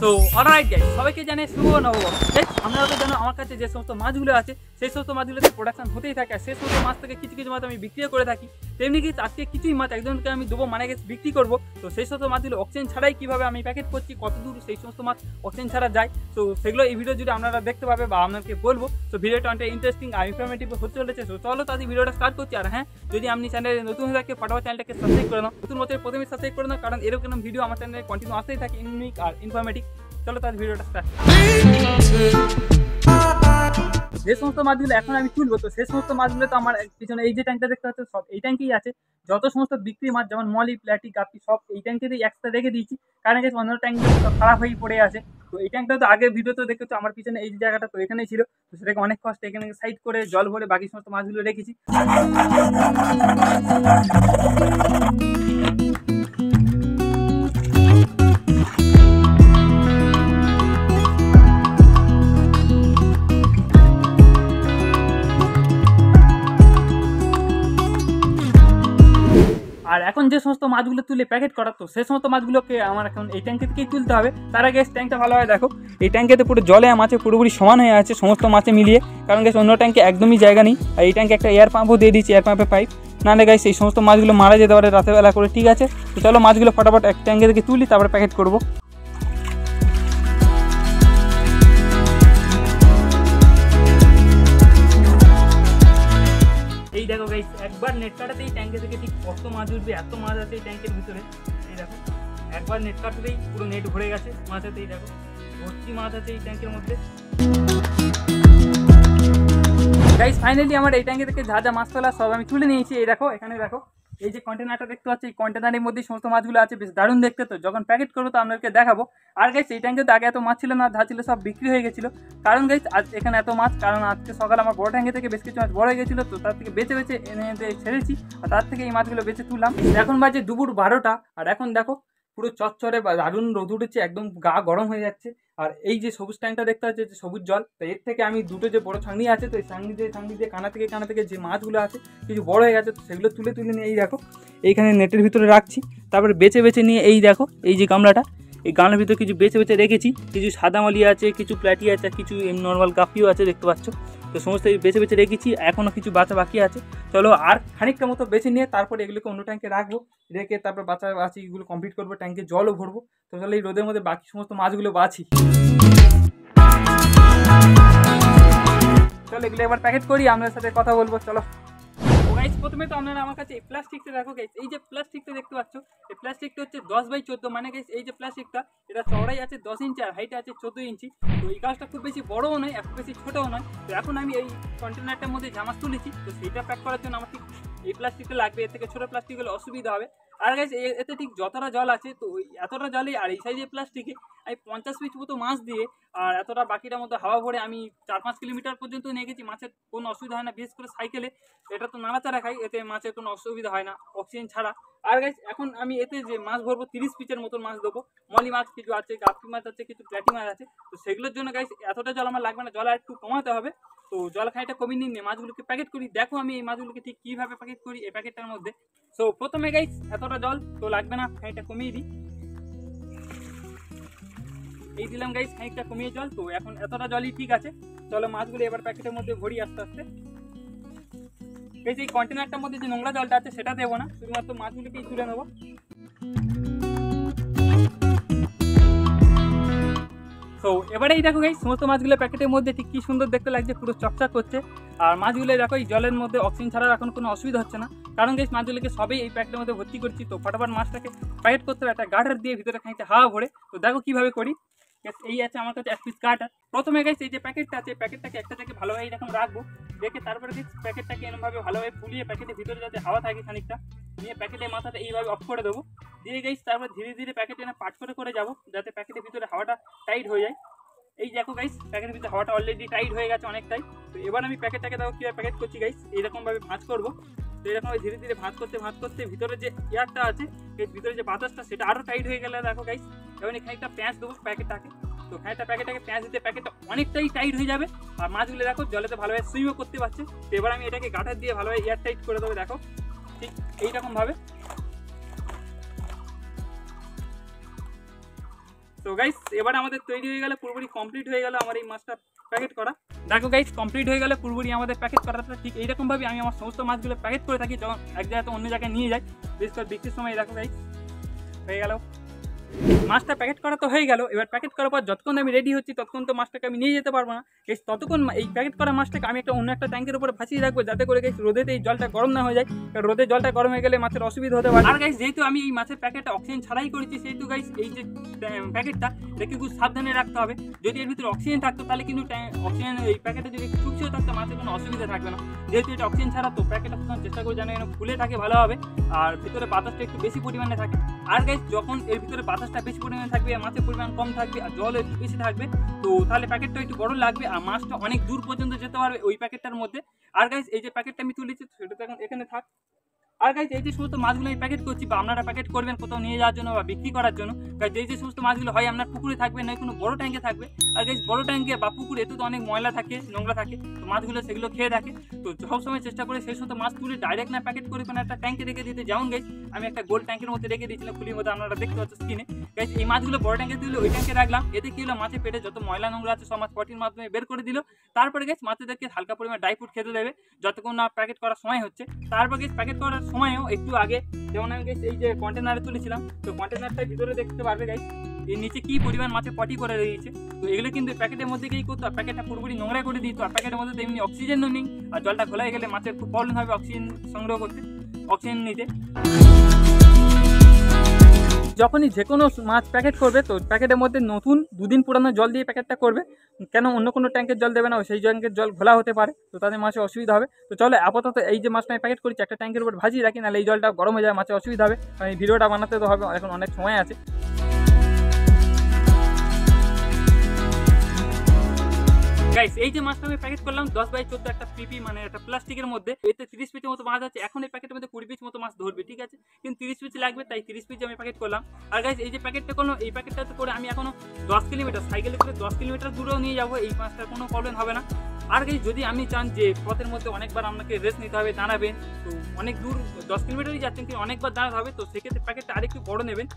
তো alright guys, সবাইকে জানাই শুভ নববর্ষ। গাইস, আপনারা তো জানো আমার কাছে যে সমস্ত মাছগুলো আছে সেই সমস্ত মাছগুলোতে প্রোডাকশন হতেই থাকে। সেই সমস্ত মাছ থেকে কিছু কিছু মাছ আমি বিক্রিও করে থাকি। তেমনি কি আজকে কিছুই মাছ একজনকে আমি দেবো, মানে গেছে বিক্রি করবো। তো সেই সমস্ত মাছগুলো অক্সিজেন ছাড়াই কীভাবে আমি প্যাকেট করছি, কত দূর সেই সমস্ত মাছ অক্সিজেন ছাড়া যায়, তো সেগুলো এই ভিডিও যদি আপনারা দেখতে পাবে বা আপনাকে বলবো। তো ভিডিওটা অনেক ইন্টারেস্টিং আর ইনফরমেটিভ হতে চলেছে। তো চলো তাদের ভিডিওটা স্টার্ট করছি। আর হ্যাঁ, যদি আপনি চ্যানেলে নতুন হয়ে থাকে ফটাফট চ্যানেলটাকে সাবস্ক্রাইব করে নাও। নতুন বছরের প্রথমে সাবস্ক্রাইব করে নাও, কারণ এরকম ভিডিও আমার চ্যানেলে কন্টিনিউ আসতেই থাকে, ইউনিক আর ইনফরমেটিভ। চলো তার ভিডিওটা স্টার্ট। যে সমস্ত মাছগুলো এখন আমি তুলবো, তো সেই সমস্ত মাছগুলো তো আমার পিছনে এই যে ট্যাঙ্কটা দেখতে পাচ্ছ সব এই ট্যাঙ্কেই আছে। যত সমস্ত বিক্রি মাছ যেমন মলি, প্ল্যাটি, গাপ্পি সব এই ট্যাঙ্কেতেই একসাথে রেখে দিয়েছি, কারণ এই অন্য ট্যাঙ্কগুলো সব খারাপ হয়ে পড়ে আছে। তো এই ট্যাঙ্কটা তো আগের ভিডিওতে দেখেছো আমার পিছনে এই যে জায়গাটা, তো এখানেই ছিল। তো সেটাকে অনেক কষ্ট এখানে সাইড করে জল ভরে বাকি সমস্ত মাছগুলো রেখেছি। আর এখন যে সমস্ত মাছগুলো তুলে প্যাকেট করা, তো সেই সমস্ত মাছগুলোকে আমার এখন এই ট্যাঙ্কে থেকেই তুলতে হবে। তার আগে ট্যাঙ্কটা ভালোভাবে দেখো, এই ট্যাঙ্কেতে পুরো জলে মাছে পুরোপুরি সমান হয়ে আছে সমস্ত মাছে মিলিয়ে, কারণ গ্যাস অন্য ট্যাঙ্কে একদমই জায়গা নেই। আর এই ট্যাঙ্কে একটা এয়ার পাম্পও দিয়ে দিচ্ছি, এয়ার পাম্পের পাইপ, নাহলে গাইস এই সমস্ত মাছগুলো মারা যেতে পারে রাতেরবেলা করে। ঠিক আছে, তো চলো মাছগুলো ফটাফট এক ট্যাঙ্কে থেকে তুলি, তারপরে প্যাকেট করবো। এই দেখো গাইস, একবার নেট কাটাতেই ট্যাঙ্কে থেকে ঠিক কত মাছ উঠবে, এত মাছ আছে এই ট্যাঙ্কের ভিতরে। এই দেখো, একবার নেট কাটতেই পুরো নেট ভরে গেছে মাছেতে। এই দেখো, ভর্তি মাছ আছে এই ট্যাঙ্কের মধ্যে। গাইস, ফাইনালি আমার এই ট্যাঙ্কে থেকে যা যা মাছ তোলা সব আমি তুলে নিয়েছি। এই দেখো, এখানে দেখো এই যে কন্টেনারটা দেখতে পাচ্ছি, এই কন্টেনারের মধ্যে সমস্ত মাছগুলো আছে, বেশ দারুণ দেখতে। তো যখন প্যাকেট করবো তো আপনাদেরকে দেখাবো। আর গাইস, এই ট্যাঙ্কে তো আগে এত মাছ ছিল না, যা ছিল সব বিক্রি হয়ে গেছিলো। কারণ গাইস আজ এখানে এত মাছ, কারণ আজকে সকালে আমার বড় ট্যাঙ্কে থেকে বেশ কিছু মাছ বড় হয়ে গেছিলো, তো তার থেকে বেছে বেছে এনে ছেড়েছি। আর তার থেকে এই মাছগুলো বেছে তুললাম। এখন বাজে দুপুর 12টা, আর এখন দেখো পুরো চচ্চরে বা দারুণ রোদ উঠেছে, একদম গা গরম হয়ে যাচ্ছে। আর এই যে সবুজ ট্যাঙ্কটা দেখতে পাচ্ছি, যে সবুজ জল, তো এর থেকে আমি দুটো যে বড় ছাঁকনি আছে, তো এই ছাঁকনি দিয়ে কানা থেকে যে মাছগুলো আছে কিছু বড় হয়ে গেছে, তো সেগুলো তুলে নিয়ে এই দেখো এইখানে নেটের ভিতরে রাখছি। তারপরে বেছে বেছে নিয়ে এই দেখো এই যে গামলাটা, এই গামলার ভিতরে কিছু বেছে বেছে রেখেছি। কিছু সাদা মালি আছে, কিছু প্ল্যাটি আছে, কিছু নর্মাল গাপ্পিও আছে দেখতে পাচ্ছ। তো সমস্ত বেছে বেছে রেখেছি, এখনও কিছু বাচ্চা বাকি আছে। চলো আর খানিকটা মতো বেছে নিয়ে তারপরে এগুলোকে অন্য ট্যাঙ্কে রাখবো, রেখে তারপর বাচ্চা এগুলো কমপ্লিট করবো, ট্যাঙ্কে জলও ভরবো। তো তাহলে এই রোদের মধ্যে বাকি সমস্ত মাছগুলো বাছি। চলো এগুলো এবার প্যাকেট করি, আপনাদের সাথে কথা বলবো। চলো গাইস, প্রথমে তো আপনারা আমার কাছে এই প্লাস্টিকটা দেখো গাইস, এই যে প্লাস্টিকটা দেখতে পাচ্ছ, এই প্লাস্টিকটা হচ্ছে 10x14, মানে গাইস এই যে প্লাস্টিকটা এটা চওড়াই আছে 10 ইঞ্চি আর হাইটে আছে 14 ইঞ্চি। তো এই গাছটা খুব বেশি বড়ও নয়, খুব বেশি ছোটও নয়। তো এখন আমি এই কন্টেনারটার মধ্যে জামা তুলেছি, তো সেইটা প্যাক করার জন্য আমার ঠিক এই প্লাস্টিকটা লাগবে। এর থেকে ছোটো প্লাস্টিক হলে অসুবিধা হবে। আর গাইস এতে ঠিক যতটা জল আছে, তো ওই এতটা জলে আর এই সাইজের প্লাস্টিকে আমি 50 পিস মতো মাছ দিয়ে আর এতটা বাকিটার মধ্যে হাওয়া ভরে আমি 4-5 কিলোমিটার পর্যন্ত নিয়ে গেছি। মাছের কোনো অসুবিধা হয় না, বিশেষ করে সাইকেলে এটা তো নাড়াচাড়া খাই, এতে মাছের কোনো অসুবিধা হয় না অক্সিজেন ছাড়া। আর গাইস এখন আমি এতে যে মাছ ভরবো 30 পিসের মতন মাছ দেবো। মলি মাছ কিছু আছে, গাপ্পি মাছ আছে, কিছু প্ল্যাটি মাছ আছে। তো সেগুলোর জন্য গাইস এতটা জল আমার লাগবে না, জল আর একটু কমাতে হবে। তো জল খানিকটা কমিয়ে নিয়ে মাছগুলোকে প্যাকেট করি। দেখো আমি এই মাছগুলোকে ঠিক কীভাবে প্যাকেট করি এই প্যাকেটটার মধ্যে। সো প্রথমে গাইস এতটা জল তো লাগবে না, খানিকটা কমিয়ে দিই। এই দিলাম গাইস খানিকটা কমিয়ে জল। তো এখন এতটা জলই ঠিক আছে। চলো মাছগুলো এবার প্যাকেটের মধ্যে ভরি আস্তে আস্তে। এই কন্টেনারটার মধ্যে যে নোংরা জলটা আছে সেটা দেবো না, শুধুমাত্র মাছগুলোকেই তুলে নেবো। তো এবারেই দেখো গাইস সমস্ত মাছগুলো প্যাকেটের মধ্যে ঠিক কি সুন্দর দেখতে লাগছে, পুরো চকচক করছে। আর মাছগুলো দেখো এই জলের মধ্যে অক্সিজেন ছাড়া এখন কোনো অসুবিধা হচ্ছে না, কারণ গাইস মাছগুলোকে সবই এই প্যাকেটের মধ্যে ভর্তি করছি। তো ফটাফট মাছটাকে প্যাকেট করতে হবে একটা গার্ডার দিয়ে, ভিতরে খানিকটা হাওয়া ভরে। তো দেখো কীভাবে করি। এই আছে আমার কাছে 1 পিস গার্ডার। প্রথমে গাইস এই যে প্যাকেটটা আছে, প্যাকেটটাকে একটা থেকে ভালোভাবে এরকম রাখবো, রেখে তারপরে গাইস প্যাকেটটাকে এরকমভাবে ভালোভাবে ফুলিয়ে প্যাকেটের ভিতরে যাতে হাওয়া থাকে খানিকটা নিয়ে প্যাকেটের মাথাটা এইভাবে অফ করে দেবো। দিয়ে গাইস তারপর ধীরে ধীরে প্যাকেটে না পাট করে যাবো, যাতে প্যাকেটের ভিতরে হাওয়াটা টাইট হয়ে যায়। এই দেখো গাইস প্যাকেটের ভিতরে হাওয়াটা অলরেডি টাইট হয়ে গেছে অনেকটাই। তো এবার আমি প্যাকেটটাকে দেখো কীভাবে প্যাকেট করছি গাইস, এইরকমভাবে ভাঁজ করবো। তো এরকমভাবে ধীরে ধীরে ভাঁজ করতে ভিতরে যে এয়ারটা আছে, এর ভিতরে যে বাতাসটা সেটা আরও টাইট হয়ে গেলে দেখো গাইস এবার খানিকটা প্যাঁচ দেবো প্যাকেটটাকে। তো প্যাকেটটাকে প্যাঁচ দিতে প্যাকেটটা অনেকটাই টাইট হয়ে যাবে। আর মাছগুলো দেখো জলেতে ভালোভাবে সুইমও করতে পারছে। তো এবার আমি এটাকে গাটার দিয়ে ভালোভাবে এয়ার টাইট করে দেবো, দেখো ঠিক এইরকমভাবে। তো গাইস এবার আমাদের তৈরি হয়ে গেল, পুরোপুরি কমপ্লিট হয়ে গেল আমার এই মাছটা প্যাকেট করা। দেখো গাইস কমপ্লিট হয়ে গেলে পুরোপুরি আমাদের প্যাকেট করাটা। ঠিক এইরকমভাবে আমি আমার সমস্ত মাছগুলো প্যাকেট করে থাকি, যখন এক জায়গায় অন্য জায়গায় নিয়ে যাই, বিশেষ করে বিক্রির সময়। দেখো গাইস হয়ে গেল মাছটা প্যাকেট করা তো হয়ে গেল। এবার প্যাকেট করার পর যতক্ষণ আমি রেডি হচ্ছি ততক্ষণ তো মাছটাকে আমি নিয়ে যেতে পারবো না। গাইস ততক্ষণ এই প্যাকেট করা মাছটাকে আমি অন্য একটা ট্যাঙ্কের উপরে ভাসিয়ে রাখবো, যাতে করে গাইস রোদেতে এই জলটা গরম না হয়ে যায়, কারণ রোদে জলটা গরম হয়ে গেলে মাছের অসুবিধা হতে পারে। আর গাইস যেহেতু আমি এই মাছের প্যাকেটটা অক্সিজেন ছাড়াই করেছি, সেহেতু গাইস এই যে প্যাকেটটা দেখে খুব সাবধানে রাখতে হবে। যদি এর ভিতরে অক্সিজেন থাকতো তাহলে কিন্তু অক্সিজেন এই প্যাকেটে যদি চুপসেও থাকতো মাছের কোনো অসুবিধা থাকবে না। যেহেতু এটা অক্সিজেন ছাড়া, তো প্যাকেটটা চেষ্টা করে যেন ফুলে থাকে ভালোভাবে, আর ভিতরে বাতাসটা একটু বেশি পরিমাণে থাকে। আর গাইস যখন এর ভিতরে বাতাসটা বেশি পরিমাণে থাকবে, মাছের পরিমাণ কম থাকবে আর জল একটু বেশি থাকবে, তো তাহলে প্যাকেটটা একটু বড় লাগবে আর মাছটা অনেক দূর পর্যন্ত যেতে পারবে ওই প্যাকেটটার মধ্যে। আর গাইস এই যে প্যাকেটটা আমি তুলেছি সেটা তো এখন এখানে থাক। আর গাইস এই যে সমস্ত মাছগুলো আমি প্যাকেট করছি বা আপনারা প্যাকেট করবেন কোথাও নিয়ে যাওয়ার জন্য বা বিক্রি করার জন্য, গাইস এই যে সমস্ত মাছগুলো হয় আপনার পুকুরে থাকবে না কোনো বড় ট্যাঙ্কে থাকবে। আর গাইস বড় ট্যাঙ্কে বা পুকুরে এতে তো অনেক ময়লা থাকে, নোংরা থাকে, তো মাছগুলো সেগুলো খেয়ে থাকে। তো সবসময় চেষ্টা করে সেই সমস্ত মাছ তুলে ডাইরেক্ট না প্যাকেট করে কোনো একটা ট্যাঙ্কে রেখে দিতে। যেমন গাইস আমি একটা গোল ট্যাঙ্কের মধ্যে রেখে দিয়েছিলাম, খুলির মধ্যে আপনারা দেখতে পাচ্ছেন স্ক্রিনে। গাইস এই মাছগুলো বড় ট্যাঙ্কে তুলে ওই ট্যাঙ্কে রাখলাম, এতে কি হলো মাছের পেটে যত ময়লা নোংরা আছে সব মাছ পটির মাধ্যমে বের করে দিল। তারপরে গাইস মাছেদেরকে হালকা পরিমাণে ড্রাই ফ্রুট খেতে দেবে যতক্ষণ না প্যাকেট করার সময় হচ্ছে। তারপর গাইস প্যাকেট করার সময়ও একটু আগে, যেমন আমি গাইস এই যে কন্টেনারে তুলেছিলাম, তো কন্টেনারটার ভিতরে দেখতে পারবে গাইস এর নিচে কি পরিমাণ মাছে পটি করে রয়েছে। তো এগুলো কিন্তু প্যাকেটের মধ্যে গিয়ে করতো, আর প্যাকেটটা পুরোপুরি নোংরা করে দিত। আর প্যাকেটের মধ্যে এমনি অক্সিজেনও নেই, আর জলটা খোলা গেলে মাছের খুব প্রবলেম হবে অক্সিজেন সংগ্রহ করতে, অক্সিজেন নিতে। যখনই যে কোনো মাছ প্যাকেট করবে, তো প্যাকেটের মধ্যে নতুন 2 দিন পুরানো জল দিয়ে প্যাকেটটা করবে, কেন অন্য কোনো ট্যাঙ্কের জল দেবে না, সেই ট্যাঙ্কের জল ঘোলা হতে পারে, তো তাদের মাছের অসুবিধা হবে। তো চলো আপাতত এই যে মাছটা আমি প্যাকেট করেছি একটা ট্যাঙ্কের উপর ভাজিয়ে রাখি, নাহলে এই জলটা গরম হয়ে যায়, মাছের অসুবিধা হবে। কারণ এই ভিডিওটা বানাতে তো হবে, এখন অনেক সময় আছে। গাইস এই যে মাছটা আমি প্যাকেট করলাম 10x14 একটা পিপি মানে একটা প্লাস্টিকের মধ্যে, এতে 30 পিসের মতো মাছ আছে। এখন এই প্যাকেটের মধ্যে 20 পিস মতো মাছ ধরবে, ঠিক আছে, কিন্তু 30 পিস লাগবে, তাই 30 পিস আমি প্যাকেট করলাম। আর গাইস এই যে প্যাকেটটা করলাম, এই প্যাকেটটাতে করে আমি এখনো 10 কিলোমিটার সাইকেলে করে 10 কিলোমিটার দূরেও নিয়ে যাবো, এই মাছটার কোনো প্রবলেম হবে না। আর গাইস যদি আপনি চান যে পথের মধ্যে অনেকবার আপনাকে রেস্ট নিতে হবে, দাঁড়াবেন, তো অনেক দূর 10 কিলোমিটারই যাচ্ছেন কিন্তু অনেকবার দাঁড়াতে হবে, তো সেক্ষেত্রে প্যাকেটটা আরেকটু বড় নেবেন।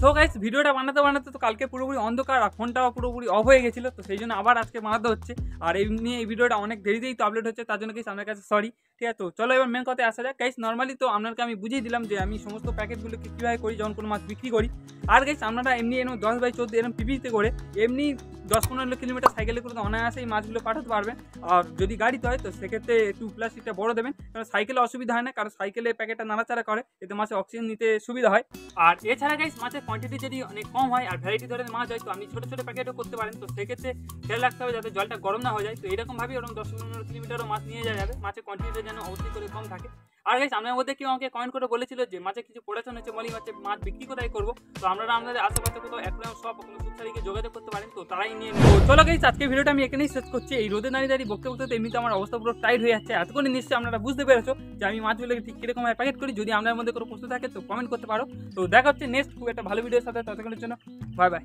সো গাইস ভিডিওটা বানাতে তো কালকে পুরোপুরি অন্ধকার আর ফোনটাও পুরোপুরি অফ হয়ে গেছিলো, তো সেই জন্য আবার আজকে বানাতে হচ্ছে। আর এমনি এই ভিডিওটা অনেক দেরিতেই তো আপলোড হচ্ছে, তার জন্য গাইস আপনার কাছে সরি, ঠিক আছে। তো চলো এবার মেন কথায় আসা যাক। গাইস নর্মালি তো আপনাকে আমি বুঝিয়ে দিলাম যে আমি সমস্ত প্যাকেটগুলোকে কীভাবে করি যখন কোনো মাছ বিক্রি করি। আর গাইস আপনারা এমনি এরকম 10x14 এরকম পিপিতে করে এমনি 10-15 কিলোমিটার সাইকেলে করে অনায়াসে এই মাছগুলো পাঠাতে পারবেন। আর যদি গাড়িতে হয় তো সেক্ষেত্রে একটু প্লাস্টিকটা বড় দেবেন, কারণ সাইকেলে অসুবিধা হয় না, কারণ সাইকেলে প্যাকেটটা নাড়াচাড়া করে, এতে মাছের অক্সিজেন নিতে সুবিধা হয়। আর এছাড়া গাইস মাছের কোয়ান্টিটি যদি অনেক কম হয় আর ভ্যারাইটি ধরনের মাছ হয়, তো আপনি ছোটো ছোটো প্যাকেটও করতে পারেন। তো সেক্ষেত্রে খেয়াল রাখতে হবে যাতে জলটা গরম না হয়ে যায়। তো এরকমভাবে ওরকম 10-15 কিলোমিটারও মাছ নিয়ে যাওয়া যাবে, মাছের কোয়ান্টিটিটা যেন অবশ্যই করে কম থাকে। আর গাইস আপনার মধ্যে কেউ আমাকে কমেন্ট করে বলেছিল যে মাছের কিছু প্রোডাকশন হচ্ছে, বলি হচ্ছে মাছ বিক্রি কোথায় করবো, তো আপনারা আমাদের আশেপাশে কোথাও অ্যাকুয়ারিয়াম শপ কোনো সুপারিকে যোগাযোগ করতে পারেন, তো তারাই নিয়ে নেব। চলো গাইস আজকে ভিডিওটা আমি এখানেই শেষ করছি। এই রোদে দাঁড়িয়ে বকতে বকতে এমনিতে আমার অবস্থা পুরো টাইট হয়ে যাচ্ছে। এতক্ষণে নিশ্চয়ই আপনারা বুঝতে পেরেছো যে আমি মাছগুলোকে ঠিক কিরকম প্যাকেট করি। যদি আপনার মধ্যে কোনো প্রশ্ন থাকে তো কমেন্ট করতে পারো। তো দেখা হচ্ছে নেক্সট খুব একটা ভালো ভিডিওর সাথে, ততক্ষণের জন্য বাই বাই।